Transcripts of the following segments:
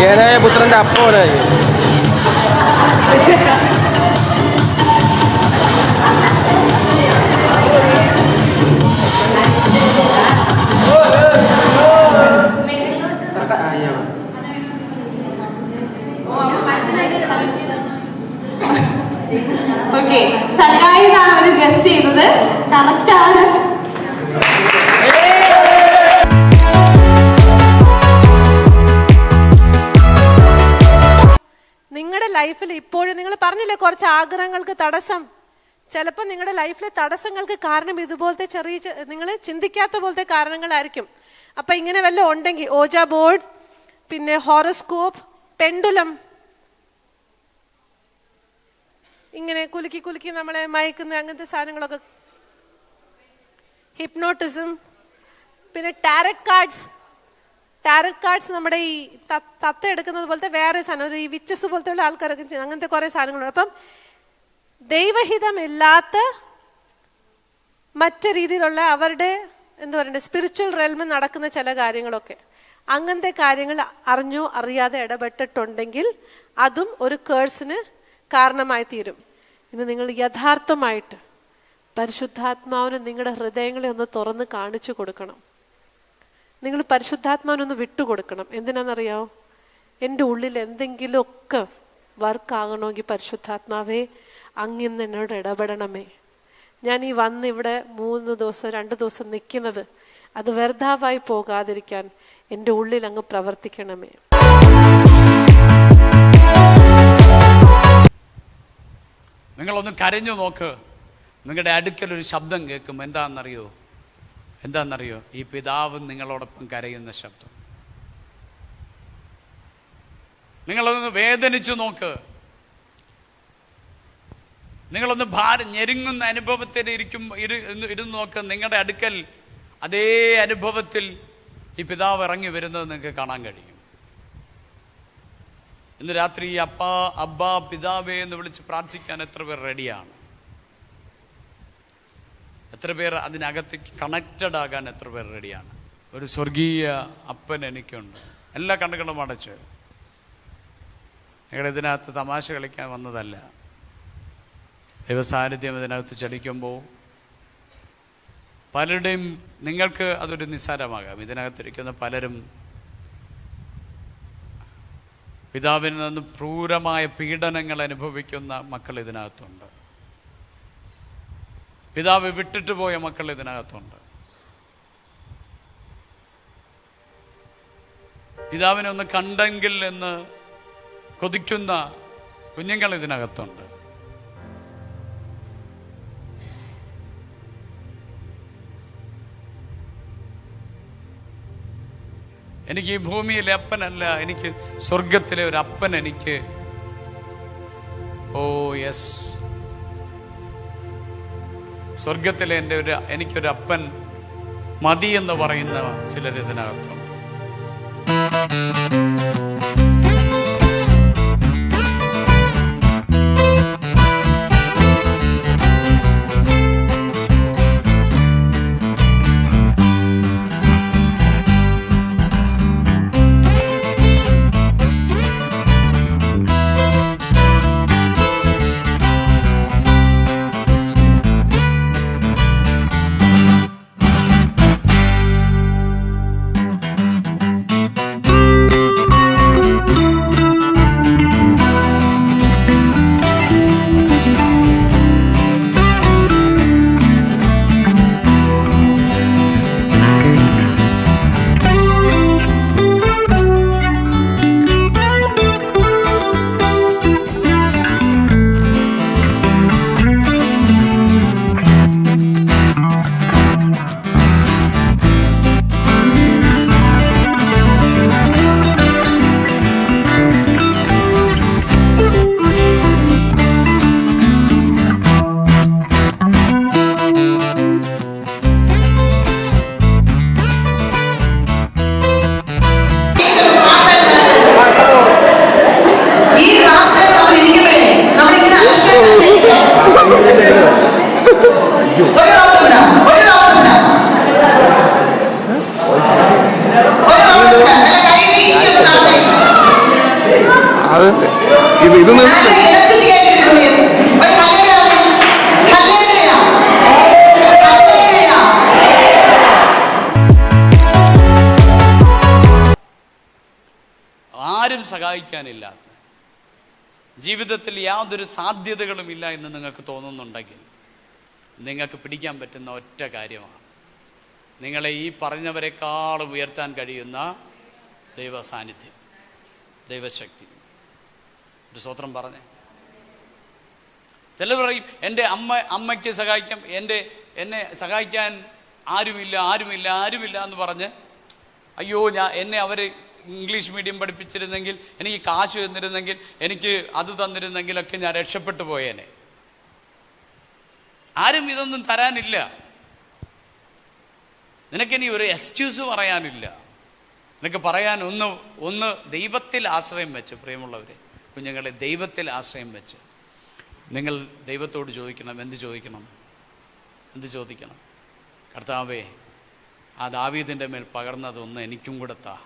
ഏനായ പുത്രന്റെ അപ്പോനായി. ഓക്കെ, സക്കായി എന്നാണ് അവർ ഗസ് ചെയ്തത്. കറക്റ്റ് ആണ്. നിങ്ങളുടെ ലൈഫിൽ ഇപ്പോഴും നിങ്ങൾ പറഞ്ഞില്ലേ കുറച്ച് ആഗ്രഹങ്ങൾക്ക് തടസ്സം. ചിലപ്പോൾ നിങ്ങളുടെ ലൈഫിലെ തടസ്സങ്ങൾക്ക് കാരണം ഇതുപോലത്തെ ചെറിയ നിങ്ങൾ ചിന്തിക്കാത്ത പോലത്തെ കാരണങ്ങളായിരിക്കും. അപ്പം ഇങ്ങനെ വല്ലതും ഉണ്ടെങ്കിൽ ഓജ ബോർഡ്, പിന്നെ ഹോറോസ്കോപ്പ്, പെൻഡുലം, ഇങ്ങനെ കുലുക്കി കുലുക്കി നമ്മളെ മയക്കുന്ന അങ്ങനത്തെ സാധനങ്ങളൊക്കെ, ഹിപ്നോട്ടിസം, പിന്നെ ടാരറ്റ് കാർഡ്സ് നമ്മുടെ ഈ തത്ത എടുക്കുന്നത് പോലത്തെ വേറെ സാധനം, ഈ വിച്ചസ് പോലത്തെ ഉള്ള ആൾക്കാരൊക്കെ ചെയ്യുന്നത്, അങ്ങനത്തെ കുറേ സാധനങ്ങളുണ്ട്. അപ്പം ദൈവഹിതമില്ലാത്ത മറ്റു രീതിയിലുള്ള അവരുടെ എന്താ പറയണ്ടേ സ്പിരിച്വൽ റെൽമിൽ നടക്കുന്ന ചില കാര്യങ്ങളൊക്കെ, അങ്ങനത്തെ കാര്യങ്ങൾ അറിഞ്ഞോ അറിയാതെ ഇടപെട്ടിട്ടുണ്ടെങ്കിൽ അതും ഒരു കേഴ്സിന് കാരണമായി തീരും. ഇന്ന് നിങ്ങൾ യഥാർത്ഥമായിട്ട് പരിശുദ്ധാത്മാവിന് നിങ്ങളുടെ ഹൃദയങ്ങളെ ഒന്ന് തുറന്ന് കാണിച്ചു കൊടുക്കണം. നിങ്ങൾ പരിശുദ്ധാത്മാവിനൊന്ന് വിട്ടുകൊടുക്കണം. എന്തിനാണെന്നറിയാമോ? എൻ്റെ ഉള്ളിൽ എന്തെങ്കിലുമൊക്കെ വർക്കാകണമെങ്കിൽ പരിശുദ്ധാത്മാവേ അങ്ങിന്ന് എന്നോട് ഇടപെടണമേ. ഞാൻ ഈ വന്ന് ഇവിടെ 3 ദിവസം 2 ദിവസം നിൽക്കുന്നത് അത് വ്യർത്ഥാവായി പോകാതിരിക്കാൻ എൻ്റെ ഉള്ളിൽ അങ്ങ് പ്രവർത്തിക്കണമേ. നിങ്ങളൊന്ന് കരഞ്ഞു നോക്ക്. നിങ്ങളുടെ അടുക്കൽ ഒരു ശബ്ദം കേൾക്കും. എന്താണെന്നറിയോ? ഈ പിതാവ് നിങ്ങളോടൊപ്പം കരയുന്ന ശബ്ദം. നിങ്ങളൊന്ന് വേദനിച്ചു നോക്ക്. നിങ്ങളൊന്ന് ഞെരുങ്ങുന്ന അനുഭവത്തിൽ ഇരുന്ന് നോക്ക്. നിങ്ങളുടെ അടുക്കൽ അതേ അനുഭവത്തിൽ ഈ പിതാവ് ഇറങ്ങി വരുന്നത് നിങ്ങൾക്ക് കാണാൻ കഴിയും. ഇന്ന് രാത്രി അബ്ബാ പിതാവേ എന്ന് വിളിച്ച് പ്രാർത്ഥിക്കാൻ എത്ര പേർ റെഡിയാണ്? എത്ര പേർ അതിനകത്ത് കണക്റ്റഡ് ആകാൻ എത്ര പേർ റെഡിയാണ്? ഒരു സ്വർഗീയ അപ്പൻ എനിക്കുണ്ട്. എല്ലാ കണ്ണുകളും അടച്ച്. നിങ്ങളുടെ ഇതിനകത്ത് തമാശ കളിക്കാൻ വന്നതല്ല. ദൈവസാന്നിധ്യം ഇതിനകത്ത് ചലിക്കുമ്പോൾ പലരുടെയും നിങ്ങൾക്ക് അതൊരു നിസ്സാരമാകാം. ഇതിനകത്തിരിക്കുന്ന പലരും പിതാവിൽ നിന്ന് ക്രൂരമായ പീഡനങ്ങൾ അനുഭവിക്കുന്ന മക്കൾ ഇതിനകത്തുണ്ട്. പിതാവ് വിട്ടിട്ട് പോയ മക്കൾ ഇതിനകത്തുണ്ട്. പിതാവിനെ ഒന്ന് കണ്ടെങ്കിൽ എന്ന് കൊതിക്കുന്ന കുഞ്ഞുങ്ങൾ ഇതിനകത്തുണ്ട്. എനിക്ക് ഈ ഭൂമിയിലെ അപ്പനല്ല, എനിക്ക് സ്വർഗത്തിലെ ഒരു അപ്പൻ എനിക്ക്. ഓ യെസ്, സ്വർഗത്തിലെ എനിക്കൊരു അപ്പൻ മതി എന്ന് പറയുന്ന ചിലർ ഇതിനകത്തുണ്ട്. അത് ഇത് നിന്ന് ആരും സഹായിക്കാനില്ലാത്ത, ജീവിതത്തിൽ യാതൊരു സാധ്യതകളും ഇല്ല എന്ന് നിങ്ങൾക്ക് തോന്നുന്നുണ്ടെങ്കിൽ നിങ്ങൾക്ക് പിടിക്കാൻ പറ്റുന്ന ഒറ്റ കാര്യമാണ്, നിങ്ങളെ ഈ പറഞ്ഞവരെക്കാളും ഉയർത്താൻ കഴിയുന്ന ദൈവ സാന്നിധ്യം, ദൈവശക്തി. ഒരു സ്വത്രം പറഞ്ഞേ. ചിലർ പറയും എൻ്റെ അമ്മയ്ക്ക് സഹായിക്കാം, എന്നെ സഹായിക്കാൻ ആരുമില്ല എന്ന് പറഞ്ഞ് അയ്യോ എന്നെ അവർ ഇംഗ്ലീഷ് മീഡിയം പഠിപ്പിച്ചിരുന്നെങ്കിൽ, എനിക്ക് കാശ് തന്നിരുന്നെങ്കിൽ, എനിക്ക് അത് തന്നിരുന്നെങ്കിലൊക്കെ ഞാൻ രക്ഷപ്പെട്ടു പോയേനെ. ആരും ഇതൊന്നും തരാനില്ല. നിനക്കിനി ഒരു എക്സ്ക്യൂസ് പറയാനില്ല. നിനക്ക് പറയാൻ ഒന്ന് ദൈവത്തിൽ ആശ്രയം വെച്ച്, പ്രിയമുള്ളവരെ, കുഞ്ഞുങ്ങളെ, ദൈവത്തിൽ ആശ്രയം വെച്ച് നിങ്ങൾ ദൈവത്തോട് ചോദിക്കണം. എന്ത് ചോദിക്കണം? കർത്താവേ, ആ ദാവീദിൻ്റെ മേൽ പകർന്നതൊന്ന് എനിക്കും കൂടെ താ,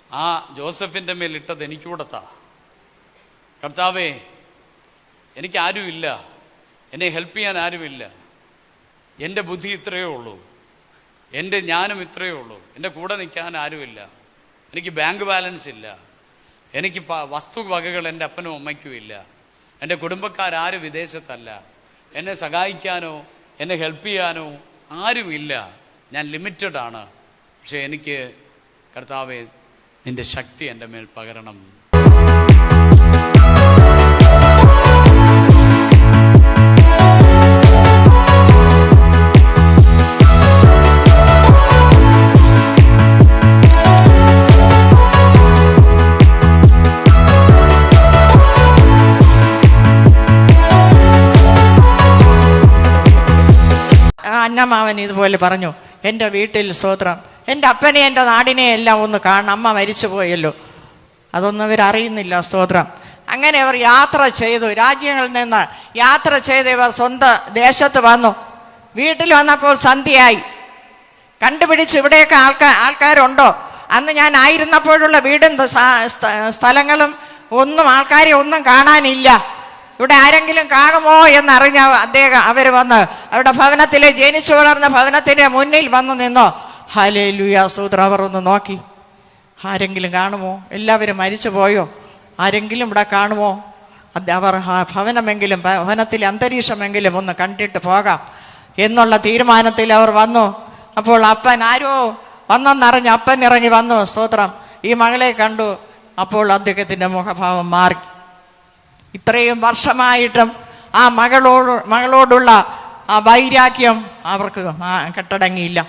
ആ ജോസഫിൻ്റെ മേൽ ഇട്ടത് എനിക്കൂടെ താ. കർത്താവേ, എനിക്കാരുമില്ല, എന്നെ ഹെൽപ്പ് ചെയ്യാൻ ആരുമില്ല, എൻ്റെ ബുദ്ധി ഇത്രയേ ഉള്ളൂ, എൻ്റെ ജ്ഞാനം ഇത്രയേ ഉള്ളൂ, എൻ്റെ കൂടെ നിൽക്കാൻ ആരുമില്ല, എനിക്ക് ബാങ്ക് ബാലൻസ് ഇല്ല, എനിക്ക് വസ്തുവകകൾ എൻ്റെ അപ്പനും അമ്മയ്ക്കും ഇല്ല, എൻ്റെ കുടുംബക്കാരും വിദേശത്തല്ല, എന്നെ സഹായിക്കാനോ എന്നെ ഹെൽപ്പ് ചെയ്യാനോ ആരുമില്ല, ഞാൻ ലിമിറ്റഡ് ആണ്. പക്ഷേ എനിക്ക് കർത്താവേ, നിൻ്റെ ശക്തി എൻ്റെ മേൽ പകരണം. അന്നമാവൻ ഇതുപോലെ പറഞ്ഞു, എൻ്റെ വീട്ടിൽ സ്തോത്രം, എൻ്റെ അപ്പനെ എൻ്റെ നാടിനെ എല്ലാം ഒന്ന് കാണണം, അമ്മ മരിച്ചു പോയല്ലോ, അതൊന്നും അവരറിയുന്നില്ല. സ്തോത്രം. അങ്ങനെ അവർ യാത്ര ചെയ്തു, രാജ്യങ്ങളിൽ നിന്ന് യാത്ര ചെയ്ത് ഇവർ സ്വന്തം ദേശത്ത് വന്നു. വീട്ടിൽ വന്നപ്പോൾ സന്ധ്യയായി. കണ്ടുപിടിച്ച് ഇവിടെയൊക്കെ ആൾക്കാരുണ്ടോ? അന്ന് ഞാൻ ആയിരുന്നപ്പോഴുള്ള വീടും സ്ഥലങ്ങളും ആൾക്കാരെ ഒന്നും കാണാനില്ല. ഇവിടെ ആരെങ്കിലും കാണുമോ എന്നറിഞ്ഞ അവർ വന്ന് അവരുടെ ഭവനത്തിലെ ജനിച്ചു വളർന്ന ഭവനത്തിൻ്റെ മുന്നിൽ വന്നു നിന്നോ. ഹല്ലേലൂയ, സ്തോത്രം. അവർ ഒന്ന് നോക്കി, ആരെങ്കിലും കാണുമോ? എല്ലാവരും മരിച്ചു പോയോ? ആരെങ്കിലും ഇവിടെ കാണുമോ? അവർ ഭവനമെങ്കിലും, ഭവനത്തിലെ അന്തരീക്ഷമെങ്കിലും ഒന്ന് കണ്ടിട്ട് പോകാം എന്നുള്ള തീരുമാനത്തിൽ അവർ വന്നു. അപ്പോൾ അപ്പൻ ആരോ വന്നെന്നറിഞ്ഞ് അപ്പൻ ഇറങ്ങി വന്നു. സ്തോത്രം. ഈ മകളെ കണ്ടു. അപ്പോൾ അദ്ദേഹത്തിൻ്റെ മുഖഭാവം മാറി. ഇത്രയും വർഷമായിട്ടും ആ മകളോടുള്ള ആ വൈരാഗ്യം അവർക്ക് കെട്ടടങ്ങിയില്ല.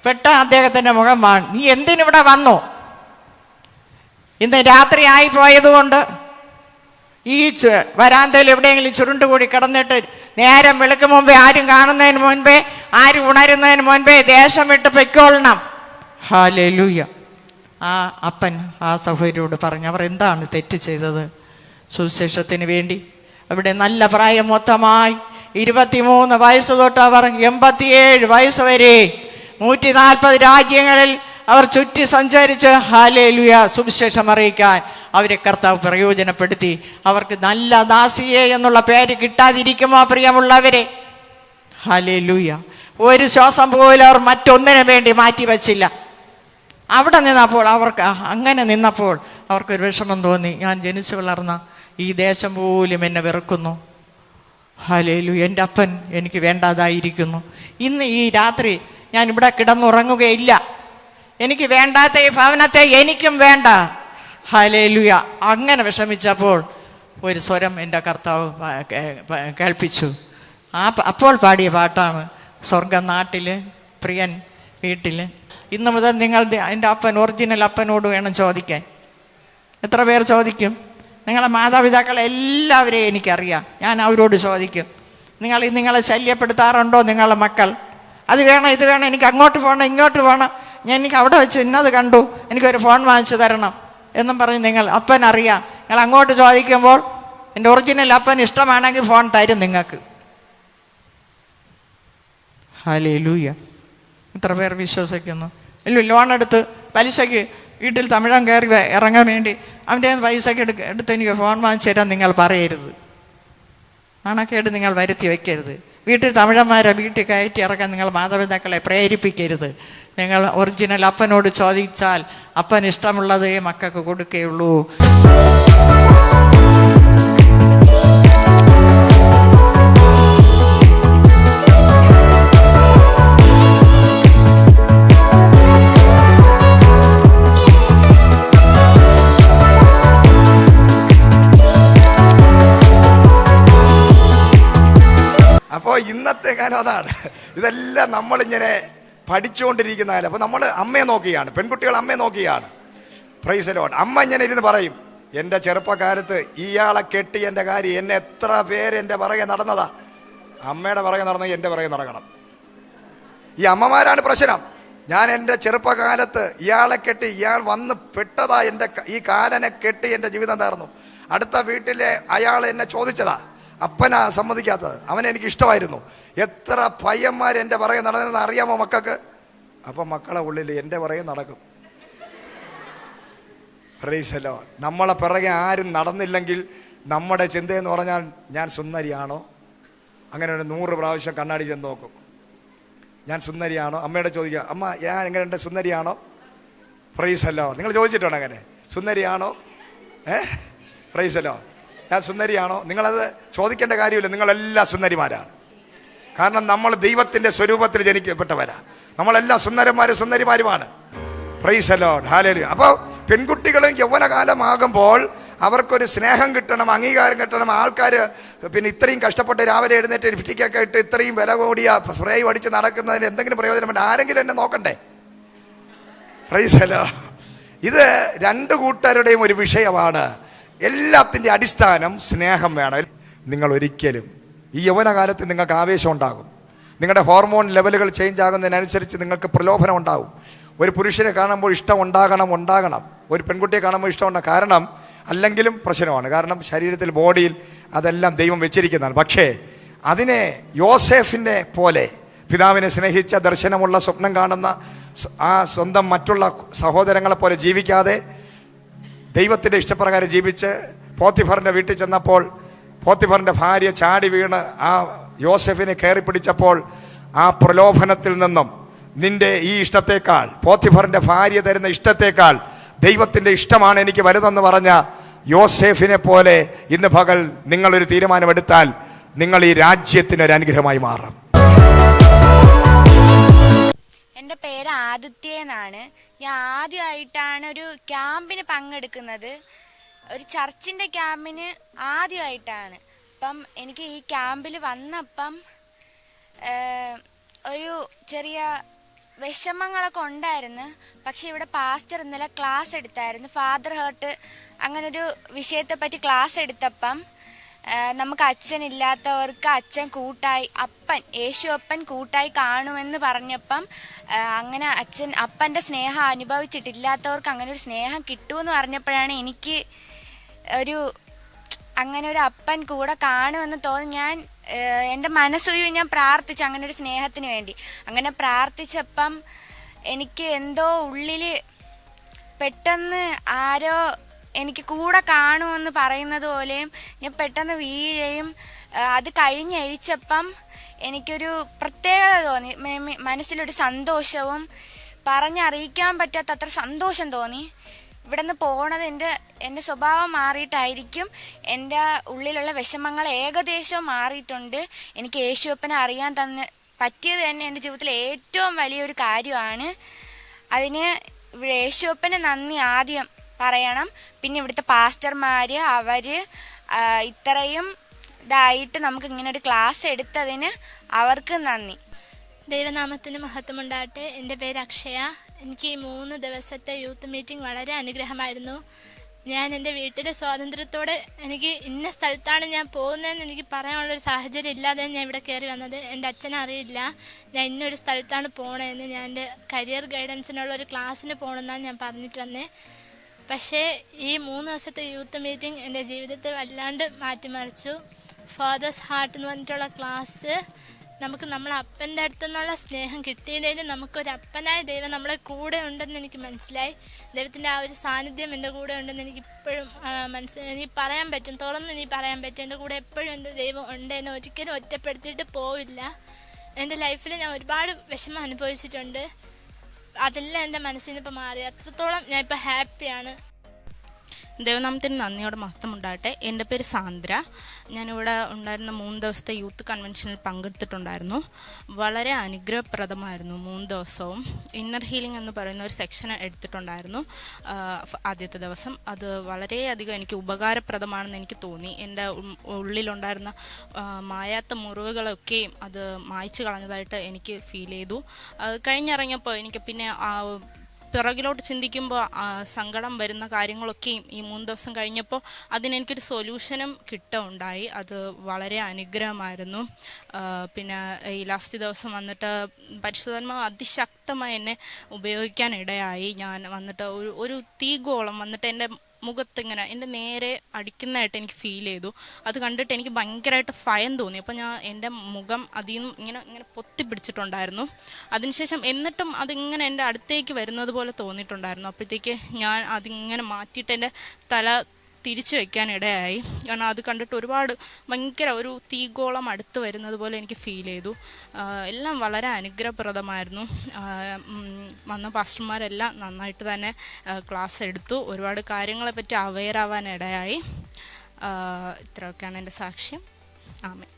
പെട്ടെന്ന് അദ്ദേഹത്തിൻ്റെ മുഖം മാറി. നീ എന്തിനിവിടെ വന്നു? ഇന്ന് രാത്രി ആയിപ്പോയതുകൊണ്ട് ഈ വരാന്തയിൽ എവിടെയെങ്കിലും ചുരുണ്ടുകൂടി കിടന്നിട്ട് നേരം വെളുക്കും മുമ്പേ, ആരും കാണുന്നതിന് മുൻപേ, ആരും ഉണരുന്നതിന് മുൻപേ ദേശം വിട്ട് പൊയ്ക്കൊള്ളണം. ഹല്ലേലൂയ. ആ അപ്പൻ ആ സഹോദരിയോട് പറഞ്ഞു, അവർ എന്താണ് തെറ്റ് ചെയ്തത്? സുവിശേഷത്തിന് വേണ്ടി അവിടെ നല്ല പ്രായം മൊത്തമായി 23 വയസ്സ് തൊട്ട് അവർ 87 വയസ്സ് വരെ 140 രാജ്യങ്ങളിൽ അവർ ചുറ്റി സഞ്ചരിച്ച് ഹല്ലേലൂയ സുവിശേഷം അറിയിക്കാൻ അവരെ കർത്താവ് പ്രയോജനപ്പെടുത്തി. അവർക്ക് നല്ല ദാസിയെ എന്നുള്ള പേര് കിട്ടാതിരിക്കുമോ പ്രിയമുള്ളവരെ? ഹല്ലേലൂയ. ഒരു ശ്വാസം പോലും അവർ മറ്റൊന്നിനു വേണ്ടി മാറ്റിവെച്ചില്ല. അവിടെ നിന്നപ്പോൾ അങ്ങനെ നിന്നപ്പോൾ അവർക്കൊരു വിഷമം തോന്നി. ഞാൻ ജനിച്ചു വളർന്ന ഈ ദേശം പോലും എന്നെ വെറുക്കുന്നു. ഹല്ലേലൂയ. എൻ്റെ അപ്പൻ എനിക്ക് വേണ്ടാതായിരിക്കുന്നു. ഇന്ന് ഈ രാത്രി ഞാൻ ഇവിടെ കിടന്നുറങ്ങുകയില്ല. എനിക്ക് വേണ്ടാത്ത ഈ ഭവനത്തെ എനിക്കും വേണ്ട. ഹല്ലേലൂയ. അങ്ങനെ വിഷമിച്ചപ്പോൾ ഒരു സ്വരം എൻ്റെ കർത്താവ് കേൾപ്പിച്ചു. അപ്പോൾ പാടിയ പാട്ടാണ് സ്വർഗനാട്ടിൽ പ്രിയൻ വീട്ടിൽ. ഇന്ന് മുതൽ നിങ്ങൾ എൻ്റെ അപ്പൻ, ഒറിജിനൽ അപ്പനോട് വേണം ചോദിക്കാൻ. എത്ര പേർ ചോദിക്കും? നിങ്ങളെ മാതാപിതാക്കളെ എല്ലാവരെയും എനിക്കറിയാം. ഞാൻ അവരോട് ചോദിക്കും, നിങ്ങളെ ശല്യപ്പെടുത്താറുണ്ടോ നിങ്ങളെ മക്കൾ? അത് വേണം, ഇത് വേണം, എനിക്ക് അങ്ങോട്ട് പോകണം, ഇങ്ങോട്ട് പോകണം, എനിക്ക് അവിടെ വെച്ച് ഇന്നത് കണ്ടു, എനിക്കൊരു ഫോൺ വാങ്ങിച്ചു തരണം എന്നും പറഞ്ഞ് നിങ്ങൾ അപ്പൻ അറിയാം. നിങ്ങൾ അങ്ങോട്ട് ചോദിക്കുമ്പോൾ എൻ്റെ ഒറിജിനൽ അപ്പൻ ഇഷ്ടമാണെങ്കിൽ ഫോൺ തരും നിങ്ങൾക്ക്. ഹല്ലേലൂയ. എത്ര പേർ വിശ്വസിക്കുന്നു? ലോൺ എടുത്ത് പലിശയ്ക്ക് വീട്ടിൽ തമിഴം കയറി ഇറങ്ങാൻ വേണ്ടി അവൻ്റെ പൈസക്ക് എടുത്ത് എനിക്ക് ഫോൺ വാങ്ങിച്ചു തരാൻ നിങ്ങൾ പറയരുത്. നാണക്കേട് നിങ്ങൾ വരുത്തി വയ്ക്കരുത്. വീട്ടിൽ തമിഴന്മാരെ വീട്ടിൽ കയറ്റി ഇറക്കാൻ നിങ്ങൾ മാതാപിതാക്കളെ പ്രേരിപ്പിക്കരുത്. നിങ്ങൾ ഒറിജിനൽ അപ്പനോട് ചോദിച്ചാൽ അപ്പൻ ഇഷ്ടമുള്ളതേ മക്കൾക്ക് കൊടുക്കുകയുള്ളൂ. അപ്പോൾ ഇന്നത്തെ കാലം അതാണ്. ഇതെല്ലാം നമ്മളിങ്ങനെ പഠിച്ചുകൊണ്ടിരിക്കുന്ന കാലം. അപ്പോൾ നമ്മൾ അമ്മയെ നോക്കിയാണ്, പെൺകുട്ടികൾ അമ്മയെ നോക്കിയാണ്. Price the Lord. അമ്മ ഇങ്ങനെ ഇരുന്ന് പറയും, എൻ്റെ ചെറുപ്പക്കാലത്ത് ഇയാളെ കെട്ടി എൻ്റെ കാര്യം എന്നെ എത്ര പേര് എൻ്റെ പുറകെ നടന്നതാ. അമ്മയുടെ പുറകെ നടന്നത് എൻ്റെ പുറകെ നടക്കണം. ഈ അമ്മമാരാണ് പ്രശ്നം. ഞാൻ എൻ്റെ ചെറുപ്പകാലത്ത് ഇയാളെ കെട്ടി, ഇയാൾ വന്ന് പെട്ടതാ, എൻ്റെ ഈ കാലനെ കെട്ടി എൻ്റെ ജീവിതം തീർന്നു. അടുത്ത വീട്ടിലെ അയാൾ എന്നെ ചോദിച്ചതാ, അപ്പനാ സമ്മതിക്കാത്തത്, അവനെനിക്ക് ഇഷ്ടമായിരുന്നു. എത്ര പയ്യന്മാർ എൻ്റെ പുറകെ നടന്നതെന്ന് അറിയാമോ മക്കൾക്ക്? അപ്പം മക്കളെ ഉള്ളിൽ എൻ്റെ പുറകെ നടക്കും. Price the Lord. നമ്മളെ പിറകെ ആരും നടന്നില്ലെങ്കിൽ നമ്മുടെ ചിന്തയെന്ന് പറഞ്ഞാൽ ഞാൻ സുന്ദരിയാണോ? അങ്ങനെ ഒരു 100 പ്രാവശ്യം കണ്ണാടി ചെന്ന് നോക്കും. ഞാൻ സുന്ദരിയാണോ? അമ്മയോട് ചോദിക്കുക, അമ്മ ഞാൻ എങ്ങനെയുണ്ട്, സുന്ദരിയാണോ? Price the Lord. നിങ്ങൾ ചോദിച്ചിട്ടുണ്ടോ അങ്ങനെ, സുന്ദരിയാണോ? Price the Lord. ഞാൻ സുന്ദരിയാണോ? നിങ്ങളത് ചോദിക്കേണ്ട കാര്യമില്ല. നിങ്ങളെല്ലാം സുന്ദരിമാരാണ്. കാരണം നമ്മൾ ദൈവത്തിൻ്റെ സ്വരൂപത്തിൽ ജനിക്കപ്പെട്ടവരാ. നമ്മളെല്ലാം സുന്ദരിമാരുമാണ്. Praise the Lord. ഹല്ലേലൂയ. അപ്പോൾ പെൺകുട്ടികളും യൗവനകാലമാകുമ്പോൾ അവർക്കൊരു സ്നേഹം കിട്ടണം, അംഗീകാരം കിട്ടണം. ആൾക്കാർ പിന്നെ ഇത്രയും കഷ്ടപ്പെട്ട് രാവിലെ എഴുന്നേറ്റ് ലിപ്സ്റ്റിക്കൊക്കെ ഇട്ട് ഇത്രയും വില കൂടിയ സ്പ്രേ അടിച്ച് നടക്കുന്നതിന് എന്തെങ്കിലും പ്രയോജനമുണ്ട്? ആരെങ്കിലും എന്നെ നോക്കണ്ടേ? Price the Lord. ഇത് രണ്ട് കൂട്ടരുടെയും ഒരു വിഷയമാണ്. എല്ലാത്തിൻ്റെ അടിസ്ഥാനം സ്നേഹം വേണം. നിങ്ങൾ ഒരിക്കലും ഈ യൗവനകാലത്ത് നിങ്ങൾക്ക് ആവേശം ഉണ്ടാകും. നിങ്ങളുടെ ഹോർമോൺ ലെവലുകൾ ചേഞ്ച് ആകുന്നതിനനുസരിച്ച് നിങ്ങൾക്ക് പ്രലോഭനം ഉണ്ടാകും. ഒരു പുരുഷനെ കാണുമ്പോൾ ഇഷ്ടം ഉണ്ടാകണം. ഒരു പെൺകുട്ടിയെ കാണുമ്പോൾ ഇഷ്ടമുണ്ടാകും. കാരണം അല്ലെങ്കിലും പ്രശ്നമാണ്. കാരണം ശരീരത്തിൽ, ബോഡിയിൽ അതെല്ലാം ദൈവം വെച്ചിരിക്കുന്നതാണ്. പക്ഷേ അതിനെ യോസേഫിനെ പോലെ പിതാവിനെ സ്നേഹിച്ച, ദർശനമുള്ള, സ്വപ്നം കാണുന്ന ആ സ്വന്തം മറ്റുള്ള സഹോദരങ്ങളെ പോലെ ജീവിക്കാതെ ദൈവത്തിൻ്റെ ഇഷ്ടപ്രകാരം ജീവിച്ച് പോത്തിഫറിൻ്റെ വീട്ടിൽ ചെന്നപ്പോൾ പോത്തിഫറിൻ്റെ ഭാര്യ ചാടി വീണ് ആ യോസെഫിനെ കയറി പിടിച്ചപ്പോൾ ആ പ്രലോഭനത്തിൽ നിന്നും നിന്റെ ഈ ഇഷ്ടത്തേക്കാൾ, പോത്തിഫറിൻ്റെ ഭാര്യ തരുന്ന ഇഷ്ടത്തേക്കാൾ ദൈവത്തിൻ്റെ ഇഷ്ടമാണ് എനിക്ക് വലുതെന്ന് പറഞ്ഞ യോസേഫിനെ പോലെ ഇന്ന് പകൽ നിങ്ങളൊരു തീരുമാനമെടുത്താൽ നിങ്ങൾ ഈ രാജ്യത്തിനൊരു അനുഗ്രഹമായി മാറും. എൻ്റെ പേര് ആദിത്യ എന്നാണ്. ഞാൻ ആദ്യമായിട്ടാണ് ഒരു ക്യാമ്പിന് പങ്കെടുക്കുന്നത്. ഒരു ചർച്ചിൻ്റെ ക്യാമ്പിന് ആദ്യമായിട്ടാണ്. അപ്പം എനിക്ക് ഈ ക്യാമ്പിൽ വന്നപ്പം ഒരു ചെറിയ വിഷമങ്ങളൊക്കെ ഉണ്ടായിരുന്നു. പക്ഷെ ഇവിടെ പാസ്റ്റർ ഇന്നലെ ക്ലാസ് എടുത്തായിരുന്നു. ഫാദർ ഹേർട്ട് അങ്ങനൊരു വിഷയത്തെപ്പറ്റി ക്ലാസ് എടുത്തപ്പം നമുക്ക് അച്ഛനില്ലാത്തവർക്ക് അച്ഛൻ കൂട്ടായി, യേശു അപ്പൻ കൂട്ടായി കാണുമെന്ന് പറഞ്ഞപ്പം അങ്ങനെ അപ്പൻ്റെ സ്നേഹം അനുഭവിച്ചിട്ടില്ലാത്തവർക്ക് അങ്ങനെ ഒരു സ്നേഹം കിട്ടുമെന്ന് പറഞ്ഞപ്പോഴാണ് എനിക്ക് അങ്ങനെ ഒരു അപ്പൻ കൂടെ കാണുമെന്ന് തോന്നി. ഞാൻ എൻ്റെ മനസ്സൊരു ഞാൻ പ്രാർത്ഥിച്ചു അങ്ങനെ ഒരു സ്നേഹത്തിന് വേണ്ടി. അങ്ങനെ പ്രാർത്ഥിച്ചപ്പം എനിക്ക് എന്തോ ഉള്ളിൽ പെട്ടെന്ന് ആരോ എനിക്ക് കൂടെ കാണുമെന്ന് പറയുന്നത് പോലെയും ഞാൻ പെട്ടെന്ന് വീഴുകയും അത് കഴിഞ്ഞഴിച്ചപ്പം എനിക്കൊരു പ്രത്യേകത തോന്നി. മനസ്സിലൊരു സന്തോഷവും പറഞ്ഞറിയിക്കാൻ പറ്റാത്തത്ര സന്തോഷം തോന്നി. ഇവിടെ നിന്ന് പോണത് എൻ്റെ സ്വഭാവം മാറിയിട്ടായിരിക്കും. എൻ്റെ ഉള്ളിലുള്ള വിഷമങ്ങൾ ഏകദേശം മാറിയിട്ടുണ്ട്. എനിക്ക് യേശുവപ്പനെ അറിയാൻ പറ്റിയത് തന്നെ എൻ്റെ ജീവിതത്തിലെ ഏറ്റവും വലിയൊരു കാര്യമാണ്. അതിന് ഇവിടെ യേശുവപ്പന് നന്ദി ആദ്യം പറയണം. പിന്നെ ഇവിടുത്തെ പാസ്റ്റർമാർ അവർ ഇത്രയും ഇതായിട്ട് നമുക്ക് ഇങ്ങനെ ഒരു ക്ലാസ് എടുത്തതിന് അവർക്ക് നന്ദി. ദൈവനാമത്തിന് മഹത്വമുണ്ടാകട്ടെ. എൻ്റെ പേര് അക്ഷയ. എനിക്ക് ഈ 3 ദിവസത്തെ യൂത്ത് മീറ്റിംഗ് വളരെ അനുഗ്രഹമായിരുന്നു. ഞാൻ എൻ്റെ വീട്ടിലെ സ്വാതന്ത്ര്യത്തോടെ എനിക്ക് ഇന്ന സ്ഥലത്താണ് ഞാൻ പോകുന്നതെന്ന് എനിക്ക് പറയാനുള്ളൊരു സാഹചര്യം ഇല്ലാതെയാണ് ഞാൻ ഇവിടെ കയറി വന്നത്. എൻ്റെ അച്ഛനെ അറിയില്ല ഞാൻ ഇന്നൊരു സ്ഥലത്താണ് പോകണമെന്ന്. ഞാൻ എൻ്റെ കരിയർ ഗൈഡൻസിനുള്ള ഒരു ക്ലാസ്സിന് പോകണമെന്നാണ് ഞാൻ പറഞ്ഞിട്ട് വന്നത്. പക്ഷേ ഈ 3 ദിവസത്തെ യൂത്ത് മീറ്റിംഗ് എൻ്റെ ജീവിതത്തെ വല്ലാണ്ട് മാറ്റിമറിച്ചു. ഫാദേഴ്സ് ഹാർട്ട് എന്ന് പറഞ്ഞിട്ടുള്ള ക്ലാസ് നമുക്ക് നമ്മളെ അപ്പൻ്റെ അടുത്തു നിന്നുള്ള സ്നേഹം കിട്ടിയില്ലെങ്കിലും നമുക്കൊരു അപ്പനായ ദൈവം നമ്മളെ കൂടെ ഉണ്ടെന്ന് എനിക്ക് മനസ്സിലായി. ദൈവത്തിൻ്റെ ആ ഒരു സാന്നിധ്യം എൻ്റെ കൂടെ ഉണ്ടെന്ന് എനിക്ക് ഇപ്പോഴും എനിക്ക് പറയാൻ പറ്റും, തുറന്ന് എനിക്ക് പറയാൻ പറ്റും. എൻ്റെ കൂടെ എപ്പോഴും എൻ്റെ ദൈവം ഉണ്ട്, എന്നെ ഒരിക്കലും ഒറ്റപ്പെടുത്തിയിട്ട് പോവില്ല. എൻ്റെ ലൈഫിൽ ഞാൻ ഒരുപാട് വിഷമം അനുഭവിച്ചിട്ടുണ്ട്, അതെല്ലാം എൻ്റെ മനസ്സിൽ നിന്ന് ഇപ്പോൾ മാറി. അത്രത്തോളം ഞാൻ ഇപ്പോൾ ഹാപ്പിയാണ്. ദൈവനാമത്തിന് നന്ദിയോടെ മഹത്വം ഉണ്ടാകട്ടെ. എൻ്റെ പേര് സാന്ദ്ര. ഞാനിവിടെ ഉണ്ടായിരുന്ന 3 ദിവസത്തെ യൂത്ത് കൺവെൻഷനിൽ പങ്കെടുത്തിട്ടുണ്ടായിരുന്നു. വളരെ അനുഗ്രഹപ്രദമായിരുന്നു 3 ദിവസവും. ഇന്നർ ഹീലിംഗ് എന്ന് പറയുന്ന ഒരു സെക്ഷൻ എടുത്തിട്ടുണ്ടായിരുന്നു ആദ്യത്തെ ദിവസം. അത് വളരെയധികം എനിക്ക് ഉപകാരപ്രദമാണെന്ന് എനിക്ക് തോന്നി. എൻ്റെ ഉള്ളിലുണ്ടായിരുന്ന മായാത്ത മുറിവുകളൊക്കെയും അത് മായ്ച്ചു കളഞ്ഞതായിട്ട് എനിക്ക് ഫീൽ ചെയ്തു. അത് കഴിഞ്ഞിറങ്ങിയപ്പോൾ എനിക്ക് പിന്നെ പിറകിലോട്ട് ചിന്തിക്കുമ്പോൾ സങ്കടം വരുന്ന കാര്യങ്ങളൊക്കെയും ഈ 3 ദിവസം കഴിഞ്ഞപ്പോൾ അതിനെനിക്കൊരു സൊല്യൂഷനും കിട്ടുകയുണ്ടായി. അത് വളരെ അനുഗ്രഹമായിരുന്നു. പിന്നെ ഈ ലാസ്റ്റ് ദിവസം വന്നിട്ട് പരിശുദ്ധാത്മാവ് അതിശക്തമായി എന്നെ ഉപയോഗിക്കാൻ ഇടയായി. ഞാൻ വന്നിട്ട് ഒരു തീഗോളം വന്നിട്ട് എൻ്റെ മുഖത്തിങ്ങനെ എൻ്റെ നേരെ അടിക്കുന്നതായിട്ട് എനിക്ക് ഫീൽ ചെയ്തു. അത് കണ്ടിട്ട് എനിക്ക് ഭയങ്കരമായിട്ട് ഭയം തോന്നി. അപ്പോൾ ഞാൻ എൻ്റെ മുഖം അതിൽ നിന്ന് ഇങ്ങനെ പൊത്തിപ്പിടിച്ചിട്ടുണ്ടായിരുന്നു. അതിനുശേഷം എന്നിട്ടും അതിങ്ങനെ എൻ്റെ അടുത്തേക്ക് വരുന്നത് പോലെ തോന്നിയിട്ടുണ്ടായിരുന്നു. അപ്പോഴത്തേക്ക് ഞാൻ അതിങ്ങനെ മാറ്റിയിട്ട് എൻ്റെ തല തിരിച്ചു വയ്ക്കാൻ ഇടയായി. കാരണം അത് കണ്ടിട്ട് ഒരുപാട് ഭയങ്കര ഒരു തീഗോളം അടുത്ത് വരുന്നത് പോലെ എനിക്ക് ഫീൽ ചെയ്തു. എല്ലാം വളരെ അനുഗ്രഹപ്രദമായിരുന്നു. വന്ന പാസ്റ്റർമാരെല്ലാം നന്നായിട്ട് തന്നെ ക്ലാസ് എടുത്തു. ഒരുപാട് കാര്യങ്ങളെപ്പറ്റി അവെയർ ആവാൻ ഇടയായി. ഇത്രയൊക്കെയാണ് എൻ്റെ സാക്ഷ്യം. ആമേൻ.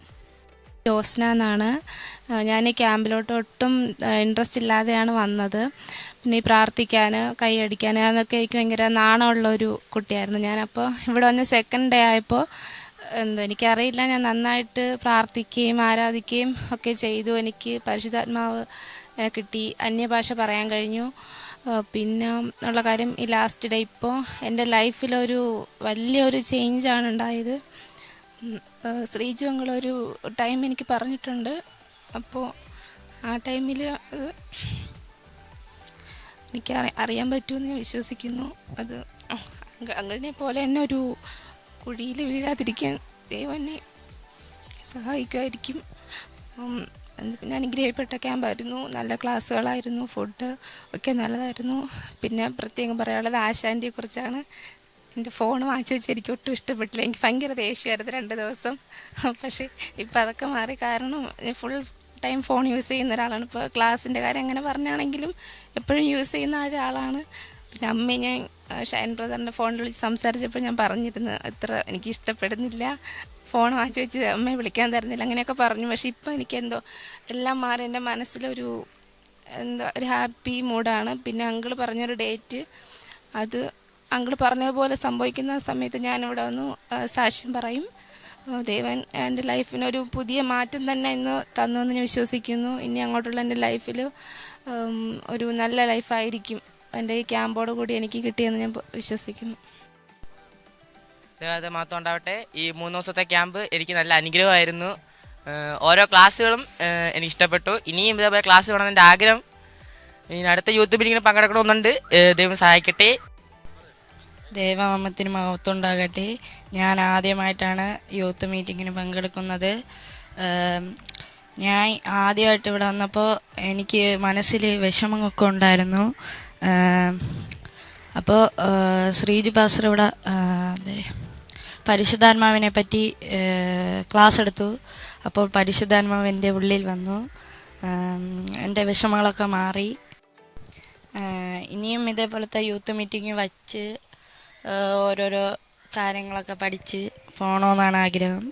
ജോസ്ന എന്നാണ്. ഞാൻ ഈ ക്യാമ്പിലോട്ട് ഒട്ടും ഇൻട്രസ്റ്റ് ഇല്ലാതെയാണ് വന്നത്. പിന്നെ ഈ പ്രാർത്ഥിക്കാൻ, കൈയടിക്കാൻ അതൊക്കെ എനിക്ക് ഭയങ്കര നാണമുള്ളൊരു കുട്ടിയായിരുന്നു. ഞാനപ്പോൾ ഇവിടെ വന്ന് സെക്കൻഡ് ഡേ ആയപ്പോൾ എനിക്കറിയില്ല, ഞാൻ നന്നായിട്ട് പ്രാർത്ഥിക്കുകയും ആരാധിക്കുകയും ഒക്കെ ചെയ്തു. എനിക്ക് പരിശുദ്ധാത്മാവ് കിട്ടി, അന്യഭാഷ പറയാൻ കഴിഞ്ഞു. പിന്നെ ഉള്ള കാര്യം, ഈ ലാസ്റ്റ് ഡേ ഇപ്പോൾ എൻ്റെ ലൈഫിലൊരു വലിയൊരു ചേഞ്ചാണ് ഉണ്ടായത്. ശ്രീജു അങ്ങളൊരു ടൈം എനിക്ക് പറഞ്ഞിട്ടുണ്ട്. അപ്പോൾ ആ ടൈമിൽ അത് എനിക്ക് അറിയാൻ പറ്റുമെന്ന് ഞാൻ വിശ്വസിക്കുന്നു. അത് അങ്ങളിനെ പോലെ എന്നെ ഒരു കുഴിയിൽ വീഴാതിരിക്കാൻ ദൈവം എന്നെ സഹായിക്കുമായിരിക്കും. പിന്നെ അനുഗ്രഹിക്കപ്പെട്ട ക്യാമ്പായിരുന്നു, നല്ല ക്ലാസ്സുകളായിരുന്നു, ഫുഡ് ഒക്കെ നല്ലതായിരുന്നു. പിന്നെ പ്രത്യേകം പറയാനുള്ളത് ആശാൻ്റെ കുറിച്ചാണ്. എൻ്റെ ഫോൺ വാങ്ങിച്ചു വെച്ച് എനിക്ക് ഒട്ടും ഇഷ്ടപ്പെട്ടില്ല. എനിക്ക് ഭയങ്കര ദേഷ്യമായിരുന്നു 2 ദിവസം. പക്ഷേ ഇപ്പം അതൊക്കെ മാറി. കാരണം ഫുൾ ടൈം ഫോൺ യൂസ് ചെയ്യുന്ന ഒരാളാണ്. ഇപ്പോൾ ക്ലാസ്സിൻ്റെ കാര്യം അങ്ങനെ പറഞ്ഞാണെങ്കിലും എപ്പോഴും യൂസ് ചെയ്യുന്ന ഒരാളാണ്. പിന്നെ അമ്മയെ ഞാൻ ഷൈൻ ബ്രദറിൻ്റെ ഫോണിൽ വിളിച്ച് സംസാരിച്ചപ്പോൾ ഞാൻ പറഞ്ഞിരുന്നു, ഇത്ര എനിക്ക് ഇഷ്ടപ്പെടുന്നില്ല, ഫോൺ വാങ്ങിച്ചു വെച്ച് അമ്മയെ വിളിക്കാൻ തരുന്നില്ല, അങ്ങനെയൊക്കെ പറഞ്ഞു. പക്ഷേ ഇപ്പം എനിക്കെന്തോ എല്ലാം മാറി. എൻ്റെ മനസ്സിലൊരു ഒരു ഹാപ്പി മൂഡാണ്. പിന്നെ അങ്കിൾ പറഞ്ഞൊരു ഡേറ്റ്, അത് അങ്കിൾ പറഞ്ഞതുപോലെ സംഭവിക്കുന്ന സമയത്ത് ഞാനിവിടെ വന്നു സാക്ഷ്യം പറയും. ദൈവൻ എൻ്റെ ലൈഫിനൊരു പുതിയ മാറ്റം തന്നെ ഇന്ന് തന്നു എന്ന് ഞാൻ വിശ്വസിക്കുന്നു. ഇനി അങ്ങോട്ടുള്ള എൻ്റെ ലൈഫിൽ ഒരു നല്ല ലൈഫായിരിക്കും എൻ്റെ ഈ ക്യാമ്പോട് കൂടി എനിക്ക് കിട്ടിയെന്ന് ഞാൻ വിശ്വസിക്കുന്നു. ദൈവത്തെ മാത്രം ഉണ്ടാവട്ടെ. ഈ 3 ദിവസത്തെ ക്യാമ്പ് എനിക്ക് നല്ല അനുഗ്രഹമായിരുന്നു. ഓരോ ക്ലാസ്സുകളും എനിക്ക് ഇഷ്ടപ്പെട്ടു. ഇനിയും ഇതേപോലെ ക്ലാസ് വേണമെന്ന് എൻ്റെ ആഗ്രഹം. ഇനി അടുത്ത യൂത്ത് മീറ്റിങ്ങിന് പങ്കെടുക്കണമെന്നുണ്ട്. ദൈവം സഹായിക്കട്ടെ. ദൈവനാമത്തിന് മഹത്വം ഉണ്ടാകട്ടെ. ഞാൻ ആദ്യമായിട്ടാണ് യൂത്ത് മീറ്റിങ്ങിന് പങ്കെടുക്കുന്നത്. ഞാൻ ആദ്യമായിട്ട് ഇവിടെ വന്നപ്പോൾ എനിക്ക് മനസ്സിൽ വിഷമമൊക്കെ ഉണ്ടായിരുന്നു. അപ്പോൾ ശ്രീജു പാസ്റ്റർ ഇവിടെ പരിശുദ്ധാത്മാവിനെ പറ്റി ക്ലാസ് എടുത്തു. അപ്പോൾ പരിശുദ്ധാത്മാവ് എൻ്റെ ഉള്ളിൽ വന്നു, എൻ്റെ വിഷമങ്ങളൊക്കെ മാറി. ഇനിയും ഇതേപോലത്തെ യൂത്ത് മീറ്റിംഗ് വച്ച് ഓരോരോ കാര്യങ്ങളൊക്കെ പഠിച്ച് പോകണമെന്നാണ് ആഗ്രഹം.